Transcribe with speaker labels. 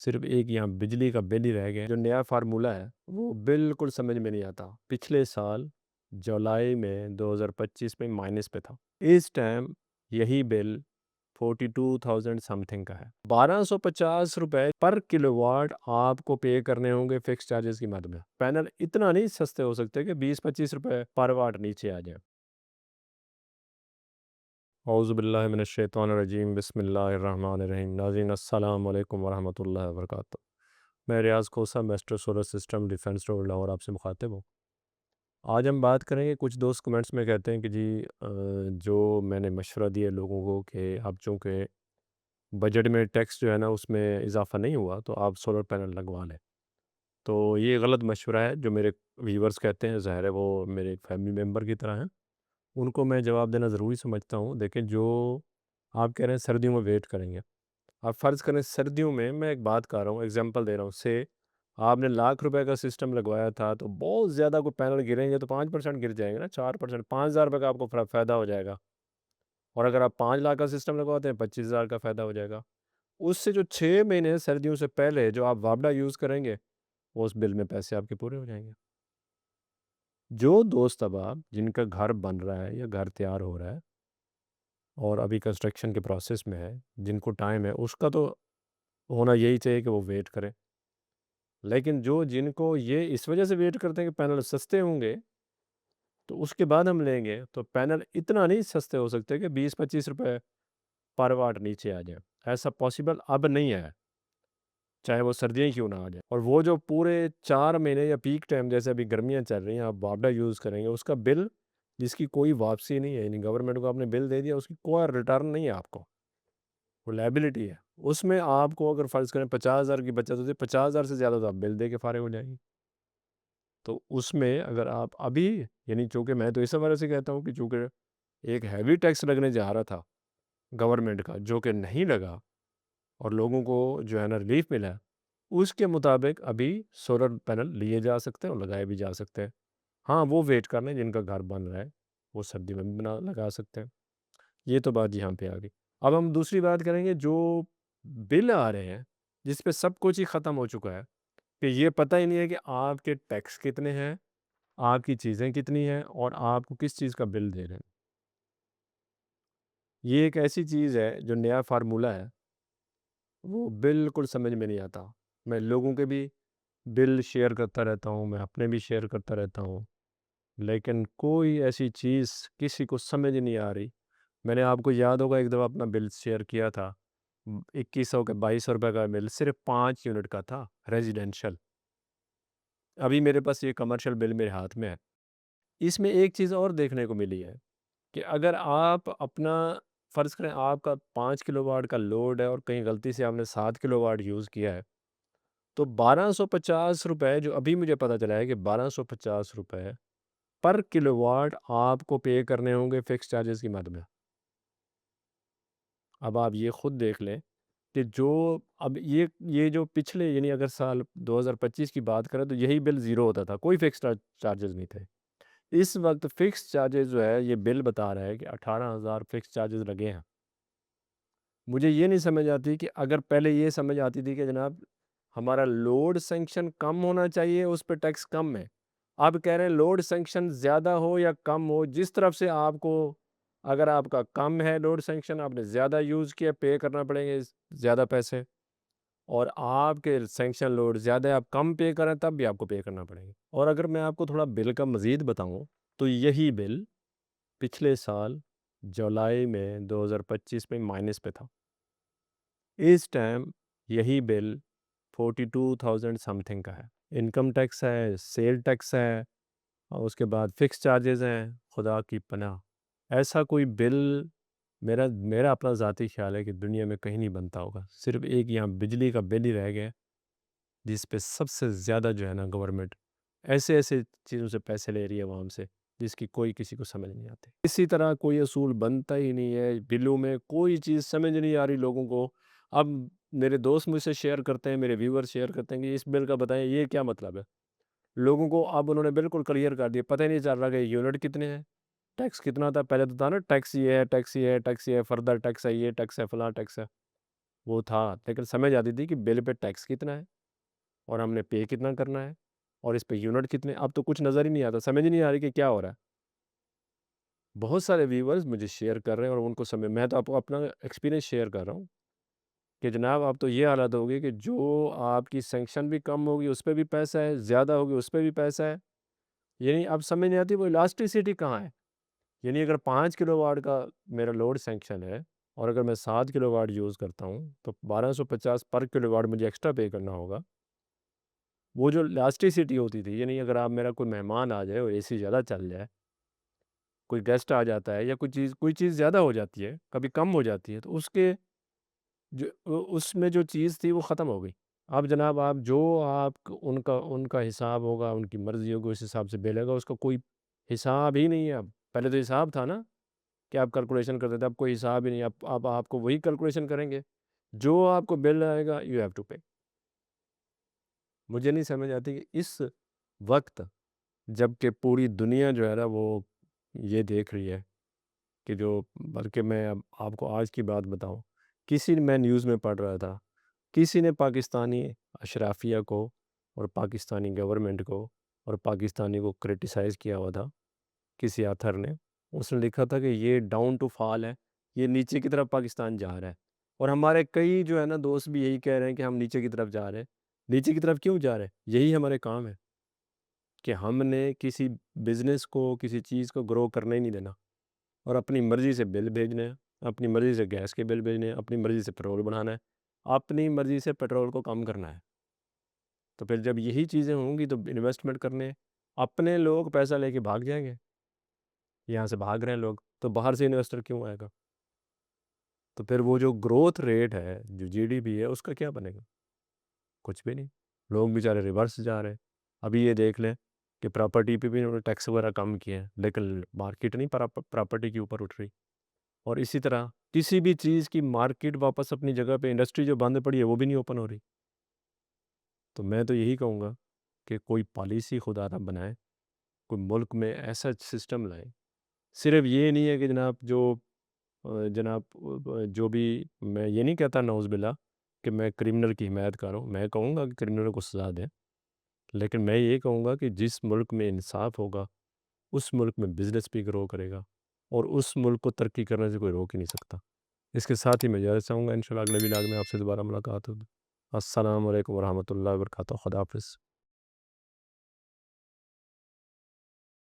Speaker 1: सिर्फ एक यहाँ बिजली का बिल ही रह गया। जो नया फार्मूला है वो बिल्कुल समझ में नहीं आता। पिछले साल जुलाई में 2025 में माइनस पे था। इस टाइम यही बिल 42,000 समथिंग का है। 1250 रुपए पर किलोवाट आपको पे करने होंगे फिक्स चार्जेस की मद में। पैनल इतना नहीं सस्ते हो सकते कि 20-25 रुपए पर वाट नीचे आ जाए। औज़ुबिल्लाहिमिनश्शैतानिर्रजीम बिस्मिल्लाहिर्रहमानिर्रहीम। नाज़रीन अस्सलाम वालेकुम वरहमतुल्लाहि वबरकातुहू। मैं Riaz Khosa Master Solar System Defence Road Lahore आपसे मुखातिब हूँ। आज हम बात करेंगे, कुछ दोस्त कमेंट्स में कहते हैं कि जी जो मैंने मशवरा दिया लोगों को कि अब चूँकि बजट में टैक्स जो है ना उसमें इजाफ़ा नहीं हुआ तो आप सोलर पैनल लगवा लें। तो ये गलत मशवरा है जो मेरे व्यूअर्स कहते हैं। ज़ाहिर है वो मेरे एक फैमिली मेम्बर की तरह हैं। उनको मैं जवाब देना ज़रूरी समझता हूँ। देखें, जो आप कह रहे हैं सर्दियों में वेट करेंगे, आप फ़र्ज़ करें सर्दियों में, मैं एक बात कर रहा हूँ, एग्ज़ाम्पल दे रहा हूँ, से आपने लाख रुपए का सिस्टम लगवाया था तो बहुत ज़्यादा कोई पैनल गिरेंगे तो 5% गिर जाएंगे ना, 4%, 5,000 रुपये का आपको फ़ायदा हो जाएगा। और अगर आप 5 लाख का सिस्टम लगवाते हैं 25,000 का फ़ायदा हो जाएगा। उससे जो 6 महीने सर्दियों से पहले जो आप वापडा यूज़ करेंगे वो उस बिल में पैसे आपके पूरे हो जाएंगे। जो दोस्त अब आप जिनका घर बन रहा है या घर तैयार हो रहा है और अभी कंस्ट्रक्शन के प्रोसेस में है, जिनको टाइम है, उसका तो होना यही चाहिए कि वो वेट करें। लेकिन जो जिनको ये इस वजह से वेट करते हैं कि पैनल सस्ते होंगे तो उसके बाद हम लेंगे, तो पैनल इतना नहीं सस्ते हो सकते कि 20-25 रुपए पर वाट नीचे आ जाए। ऐसा पॉसिबल अब नहीं है, चाहे वो सर्दियाँ ही क्यों ना आ जाए। और वो जो पूरे 4 महीने या पीक टाइम जैसे अभी गर्मियाँ चल रही हैं आप बावडा यूज़ करेंगे, उसका बिल जिसकी कोई वापसी नहीं है, यानी गवर्नमेंट को आपने बिल दे दिया, उसकी कोई रिटर्न नहीं है आपको, वो लायबिलिटी है। उसमें आपको अगर फ़र्ज़ करें 50,000 की बचत होती है, 50,000 से ज़्यादा तो आप बिल दे के फ़ारिग हो जाएंगे। तो उसमें अगर आप अभी, यानी चूँकि मैं तो इस हवाले से कहता हूँ कि चूँकि एक हैवी टैक्स लगने जा रहा था गवर्नमेंट का, जो कि नहीं लगा और लोगों को जो है ना रिलीफ़ मिला, उसके मुताबिक अभी सोलर पैनल लिए जा सकते हैं और लगाए भी जा सकते हैं। हाँ, वो वेट कर लें जिनका घर बन रहा है, वो सर्दी में भी बना लगा सकते हैं। ये तो बात यहाँ पे आ गई। अब हम दूसरी बात करेंगे, जो बिल आ रहे हैं, जिस पे सब कुछ ही ख़त्म हो चुका है, कि ये पता ही नहीं है कि आपके टैक्स कितने हैं, आपकी चीज़ें कितनी हैं और आपको किस चीज़ का बिल दे रहे हैं। ये एक ऐसी चीज़ है, जो नया फ़ार्मूला है, वो बिल्कुल समझ में नहीं आता। मैं लोगों के भी बिल शेयर करता रहता हूँ, मैं अपने भी शेयर करता रहता हूँ, लेकिन कोई ऐसी चीज़ किसी को समझ नहीं आ रही। मैंने, आपको याद होगा, एक दफ़ा अपना बिल शेयर किया था। 2100 का, 2200 रुपये का बिल, सिर्फ़ 5 यूनिट का था, रेज़िडेंशियल। अभी मेरे पास ये कमर्शियल बिल मेरे हाथ में है। इसमें एक चीज़ और देखने को मिली है कि अगर आप अपना फ़र्ज़ करें, आपका 5 किलोवाट का लोड है और कहीं गलती से आपने 7 किलोवाट यूज़ किया है, तो 1250 रुपए, जो अभी मुझे पता चला है कि 1250 रुपए पर किलोवाट आपको पे करने होंगे फ़िक्स चार्जेस की मद में। अब आप ये खुद देख लें कि जो अब ये जो पिछले, यानी अगर साल 2025 की बात करें तो यही बिल ज़ीरो होता था, कोई फ़िक्स चार्जेस नहीं थे। इस वक्त फ़िक्स चार्जेस जो है, ये बिल बता रहा है कि 18,000 फ़िक्स चार्जेस लगे हैं। मुझे ये नहीं समझ आती कि अगर पहले ये समझ आती थी कि जनाब हमारा लोड सैंक्शन कम होना चाहिए, उस पे टैक्स कम है। अब कह रहे हैं लोड सैंक्शन ज़्यादा हो या कम हो, जिस तरफ से आपको, अगर आपका कम है लोड सैंक्शन, आपने ज़्यादा यूज़ किया, पे करना पड़ेंगे ज़्यादा पैसे। और आपके सैंक्शन लोड ज़्यादा है, आप कम पे करें तब भी आपको पे करना पड़ेगा। और अगर मैं आपको थोड़ा बिल का मज़ीद बताऊँ, तो यही बिल पिछले साल जुलाई में 2025 में माइनस पे था। इस टाइम यही बिल 42,000 समथिंग का है। इनकम टैक्स है, सेल टैक्स है और उसके बाद फ़िक्स चार्जेज़ हैं, खुदा की पनाह। ऐसा कोई बिल, मेरा मेरा अपना ज़ाती ख़्याल है कि दुनिया में कहीं नहीं बनता होगा। सिर्फ़ एक यहाँ बिजली का बिल ही रह गया है, जिस पे सबसे ज़्यादा जो है ना गवर्नमेंट ऐसे-ऐसे चीज़ों से पैसे ले रही है अवाम से, जिसकी कोई किसी को समझ नहीं आती। इसी तरह कोई असूल बनता ही नहीं है, बिलों में कोई चीज़ समझ नहीं आ रही लोगों को। अब मेरे दोस्त मुझसे शेयर करते हैं, मेरे व्यूअर शेयर करते हैं कि इस बिल का बताएँ ये क्या मतलब है? लोगों को अब उन्होंने बिल्कुल क्लियर कर दिया, पता ही नहीं चल रहा कि यूनिट कितने हैं, टैक्स कितना था। पहले तो था ना टैक्स ये है, टैक्स ये है, टैक्स ये है, फर्दर टैक्स है, ये टैक्स है, फलाँ टैक्स है। वो था, लेकिन समझ आती थी कि बिल पे टैक्स कितना है और हमने पे कितना करना है और इस पे यूनिट कितने। अब तो कुछ नज़र ही नहीं आता, समझ ही नहीं आ रही कि क्या हो रहा है। बहुत सारे व्यूवर्स मुझे शेयर कर रहे हैं और उनको समझ, मैं तो आपको अपना एक्सपीरियंस शेयर कर रहा हूँ कि जनाब अब तो ये हालत होगी कि जो आपकी सैंक्शन भी कम होगी उस पे भी पैसा है, ज़्यादा होगी उस पे भी पैसा है। यानी अब समझ नहीं आती वो इलास्टिसिटी कहाँ है। यानी अगर 5 किलोवाट का मेरा लोड सैंक्शन है और अगर मैं 7 किलोवाट यूज़ करता हूँ तो 1250 पर किलोवाट मुझे एक्स्ट्रा पे करना होगा। वो जो इलास्टिसिटी होती थी, यानी अगर आप, मेरा कोई मेहमान आ जाए और एसी ज़्यादा चल जाए, कोई गेस्ट आ जाता है या कोई चीज़ ज़्यादा हो जाती है, कभी कम हो जाती है, तो उसके जो उसमें जो चीज़ थी वो ख़त्म हो गई। अब जनाब आप जो आप उनका उनका हिसाब होगा, उनकी मर्ज़ी होगी, उस हिसाब से बिल आएगा, उसका कोई हिसाब ही नहीं है अब। पहले तो हिसाब था ना कि आप कैलकुलेशन करते थे, अब कोई हिसाब ही नहीं है। अब आपको वही कैलकुलेशन करेंगे, जो आपको बिल आएगा यू हैव टू पे। मुझे नहीं समझ आती कि इस वक़्त, जबकि पूरी दुनिया जो है ना वो ये देख रही है कि जो, बल्कि मैं अब आपको आज की बात बताऊँ, मैं न्यूज़ में पढ़ रहा था, किसी ने पाकिस्तानी अशराफिया को और पाकिस्तानी गवर्नमेंट को और पाकिस्तानी को क्रिटिसाइज़ किया हुआ था, किसी ऑथर ने। उसने लिखा था कि ये डाउन टू फॉल है, ये नीचे की तरफ पाकिस्तान जा रहा है। और हमारे कई जो है ना दोस्त भी यही कह रहे हैं कि हम नीचे की तरफ जा रहे हैं। नीचे की तरफ क्यों जा रहे हैं? यही हमारे काम है कि हमने किसी बिज़नेस को, किसी चीज़ को ग्रो करने ही नहीं देना और अपनी मर्ज़ी से बिल भेजने हैं, अपनी मर्ज़ी से गैस के बिल भेजने हैं, अपनी मर्ज़ी से पेट्रोल बढ़ाना है, अपनी मर्ज़ी से पेट्रोल को कम करना है। तो फिर जब यही चीज़ें होंगी तो इन्वेस्टमेंट करने अपने लोग पैसा लेके भाग जाएँगे। यहाँ से भाग रहे हैं लोग, तो बाहर से इन्वेस्टर क्यों आएगा? तो फिर वो जो ग्रोथ रेट है, जो जीडीपी है, उसका क्या बनेगा? कुछ भी नहीं। लोग बेचारे रिवर्स जा रहे हैं। अभी ये देख लें कि प्रॉपर्टी पे भी उन्होंने टैक्स वगैरह कम किए हैं, लेकिन मार्केट नहीं प्रॉपर्टी के ऊपर उठ रही। और इसी तरह किसी भी चीज़ की मार्केट वापस अपनी जगह पे, इंडस्ट्री जो बंद पड़ी है वो भी नहीं ओपन हो रही। तो मैं तो यही कहूँगा कि कोई पॉलिसी खुदा ना बनाए, कोई मुल्क में ऐसा सिस्टम लाए। सिर्फ़ ये नहीं है कि जनाब जनाब जो भी, मैं ये नहीं कहता नाउज़ुबिल्लाह कि मैं क्रिमिनल की हिमायत कर रहा हूँ, मैं कहूँगा कि क्रिमिनल को सज़ा दें। लेकिन मैं ये कहूँगा कि जिस मुल्क में इंसाफ़ होगा, उस मुल्क में बिज़नेस भी ग्रो करेगा और उस मुल्क को तरक्की करने से कोई रोक ही नहीं सकता। इसके साथ ही मैं इजाज़त चाहूँगा, इंशाल्लाह अगले व्लॉग में आपसे दोबारा मुलाकात होगी। अस्सलाम वालेकुम व रहमतुल्लाहि व बरकातहू। खुदा हाफ़िज़।